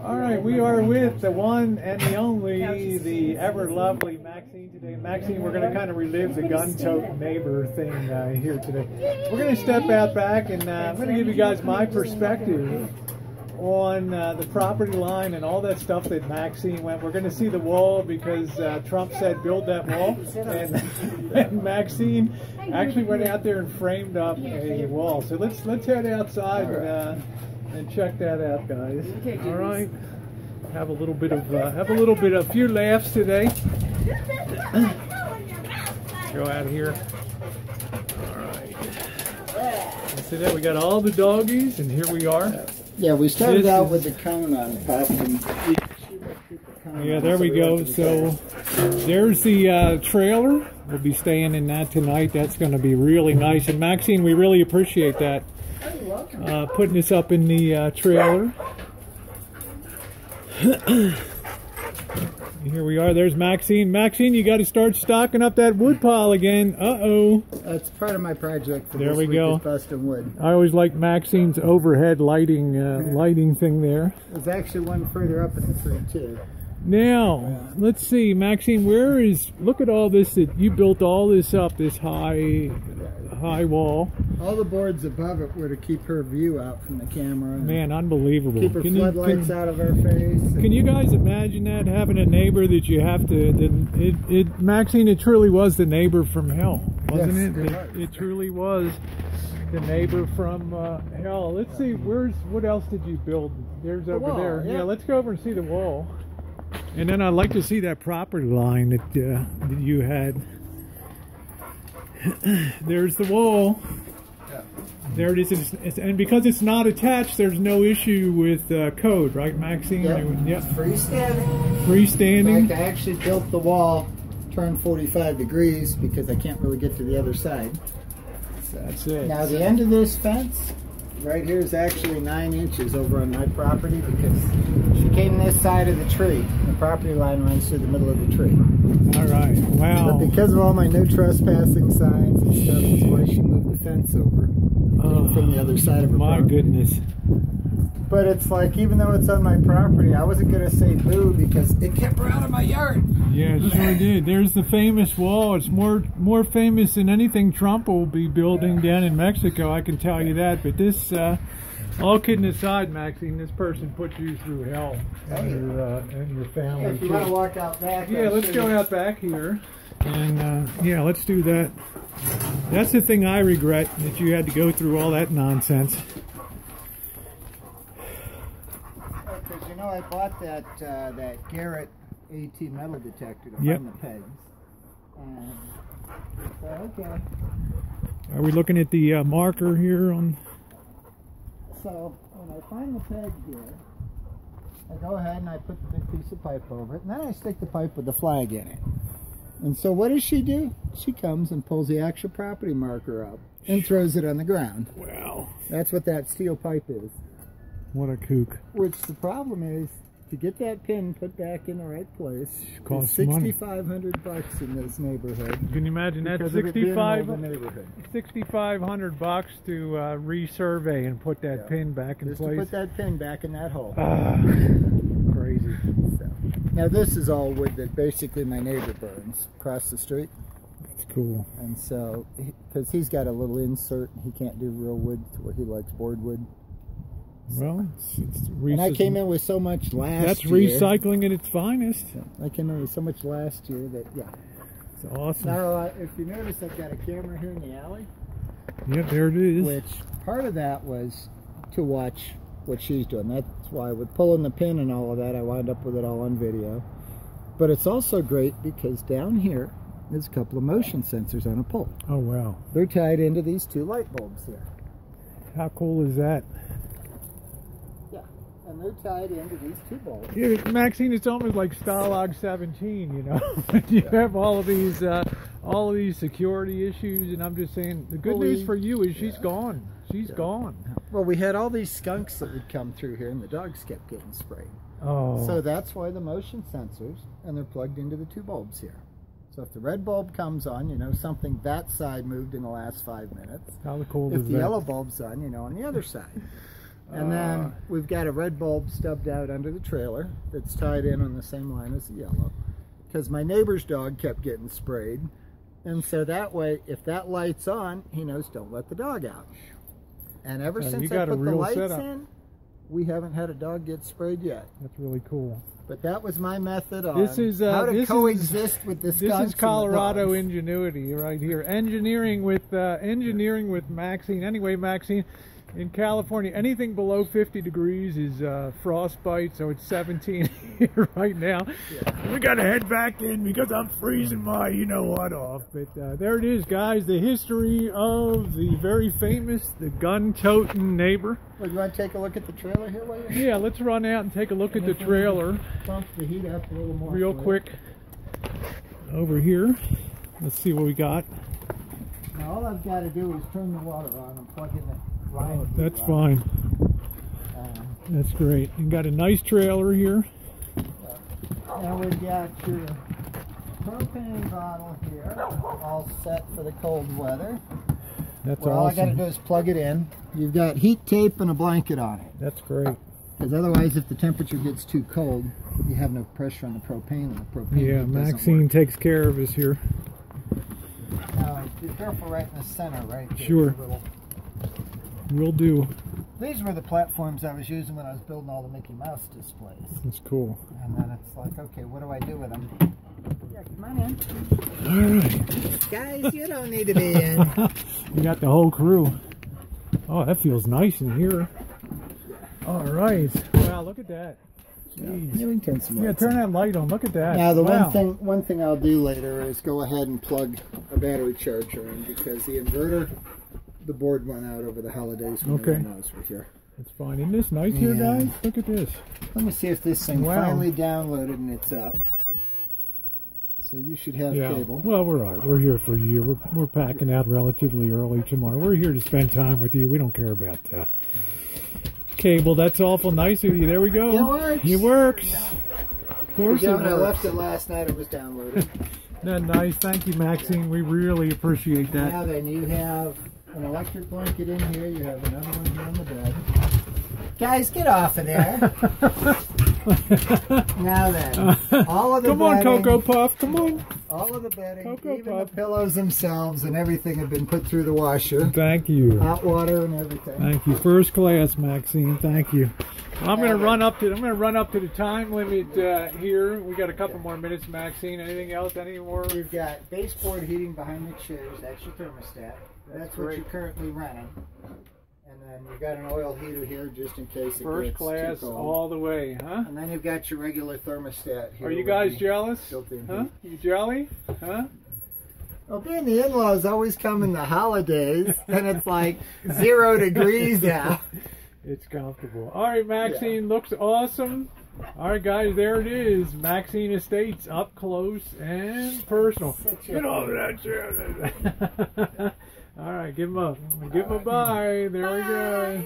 All right, we are with the one and the only, the ever lovely Maxine today. Maxine, we're going to kind of relive the gun-tote neighbor thing here today. We're going to step out back and I'm going to give you guys my perspective on the property line and all that stuff that Maxine went. We're going to see the wall because Trump said build that wall, and Maxine actually went out there and framed up a wall. So let's head outside and check that out, guys. All right, have a little bit of a few laughs today. Go out here. All right. So there we got all the doggies, and here we are. Yeah, we started out with the cone on top. Yeah, there we go. So there's the trailer. We'll be staying in that tonight. That's going to be really nice. And Maxine, we really appreciate that. Putting this up in the trailer. Here we are. There's Maxine. Maxine, you got to start stocking up that wood pile again. Uh-oh. That's part of my project for there this we week go. is busting wood. I always like Maxine's overhead lighting lighting thing there. There's actually one further up in the tree too. Now, let's see, Maxine, where is, look at all this, that you built all this up, this high wall. All the boards above it were to keep her view out from the camera. Man, unbelievable. Keep her floodlights out of her face. Can you guys imagine that, having a neighbor that you have to, Maxine, it truly was the neighbor from hell, wasn't yes, it? It truly was the neighbor from hell. Let's see, what else did you build? There's over wall, there. Yeah, let's go over and see the wall. And then I'd like to see that property line that you had. There's the wall. Yeah. There it is. And because it's not attached, there's no issue with code, right, Maxine? Yep. Freestanding. Freestanding. In fact, I actually built the wall, turned 45 degrees because I can't really get to the other side. So, that's it. Now the end of this fence right here is actually 9 inches over on my property because she came this side of the tree. The property line runs through the middle of the tree. All right, wow. But because of all my no trespassing signs and stuff, is why she moved the fence over from the other side of her my property. goodness. But it's like, even though it's on my property, I wasn't going to say boo because it kept her out of my yard. Yeah, it sure did. There's the famous wall. It's more famous than anything Trump will be building down in Mexico, I can tell you that. But this, all kidding aside, Maxine, this person put you through hell and your family. If you want to walk out back. Yeah, let's go out back here. And yeah, let's do that. That's the thing I regret, that you had to go through all that nonsense. Because, you know, I bought that Garrett AT metal detector to yep. find the pegs. And so, okay. Are we looking at the marker here on? So when I find the peg here, I go ahead and I put the big piece of pipe over it, and then I stick the pipe with the flag in it. And so what does she do? She comes and pulls the actual property marker up and throws it on the ground. Wow. That's what that steel pipe is. What a kook. Which the problem is, to get that pin put back in the right place, costs $6,500 in this neighborhood. Can you imagine that? $6,500 to resurvey and put that pin back in place. Just to put that pin back in that hole. Crazy. So, now this is all wood that basically my neighbor burns across the street. That's cool. And so, because he's got a little insert, he can't do real wood to where he likes board wood. Well, and I came in with so much last year. That's recycling at its finest. I came in with so much last year that, yeah. It's awesome. Now, if you notice, I've got a camera here in the alley. Yep, there it is. Which, part of that was to watch what she's doing. That's why with pulling the pin and all of that, I wound up with it all on video. But it's also great because down here, there's a couple of motion sensors on a pole. Oh, wow. They're tied into these two light bulbs here. How cool is that? And they're tied into these two bulbs. Yeah, Maxine, it's almost like Stalag 17, you know. You have all of these security issues, and I'm just saying, the good news for you is she's gone. She's gone. Well, we had all these skunks that would come through here, and the dogs kept getting sprayed. Oh. So that's why the motion sensors, and they're plugged into the two bulbs here. So if the red bulb comes on, you know something that side moved in the last 5 minutes. How cool is that? If the yellow bulb's on, you know on the other side. And then we've got a red bulb stubbed out under the trailer that's tied in on the same line as the yellow, because my neighbor's dog kept getting sprayed. And so that way, if that light's on, he knows don't let the dog out. And ever since I put the lights in, we haven't had a dog get sprayed yet. That's really cool. But that was my method on how to coexist with the skunks. This is Colorado ingenuity right here. Engineering with Maxine. Anyway, Maxine, in California, anything below 50 degrees is frostbite, so it's 17 here right now. Yeah. We gotta head back in because I'm freezing my you-know-what off. But there it is, guys, the history of the very famous, the gun-toting neighbor. Well, you want to take a look at the trailer here while you're here? Yeah, let's run out and take a look at the trailer. Bump the heat up a little more. Real quick. Over here. Let's see what we got. Now all I've got to do is turn the water on and plug in the line. Oh, that's fine. That's great. You got a nice trailer here. Now we've got your propane bottle here, all set for the cold weather. That's awesome. All I got to do is plug it in. You've got heat tape and a blanket on it. That's great. Because otherwise, if the temperature gets too cold, you have no pressure on the propane, and the propane yeah, Maxine takes care of us here. Now, be careful right in the center, right there. Sure. Will do. These were the platforms I was using when I was building all the Mickey Mouse displays. That's cool. And then it's like, okay, what do I do with them? Yeah, come on in. All right. Guys, you don't need to be in. You got the whole crew. Oh, that feels nice in here. All right. Wow, look at that. Jeez. Yeah, we can turn some lights. Yeah, turn that light on. Look at that. Now, the one thing I'll do later is go ahead and plug a battery charger in, because the inverter, the board went out over the holidays when no one knows we're here. That's fine. Isn't this nice here, guys? Look at this. Let me see if this thing finally downloaded and it's up. So you should have cable. Well, we're all right. We're here for you. We're packing out relatively early tomorrow. We're here to spend time with you. We don't care about cable. That's awful nice of you. There we go. It works. It works. Of course it works. I left it last night. It was downloaded. That's nice. Thank you, Maxine. We really appreciate that. Now then, you have an electric blanket in here. You have another one here on the bed. Guys, get off of there. Now then, all of the Come on, Cocoa Puff. Come on. All of the bedding, even the pillows themselves and everything have been put through the washer. Thank you. Hot water and everything. Thank you. First class, Maxine. Thank you. I'm going to run up to the time limit here. We got a couple more minutes, Maxine. Anything else? Any more? We've got baseboard heating behind the chairs. That's your thermostat. That's what you're currently running. And then you've got an oil heater here just in case it First gets class too cold. all the way, huh? And then you've got your regular thermostat here. Are you guys jealous? Huh? You jelly? Huh? Well, being the in-laws always come in the holidays, and it's like 0 degrees out. It's comfortable. All right, Maxine looks awesome. All right, guys, there it is. Maxine Estates, up close and personal. Get over that chair. All right, give him a bye. There we go.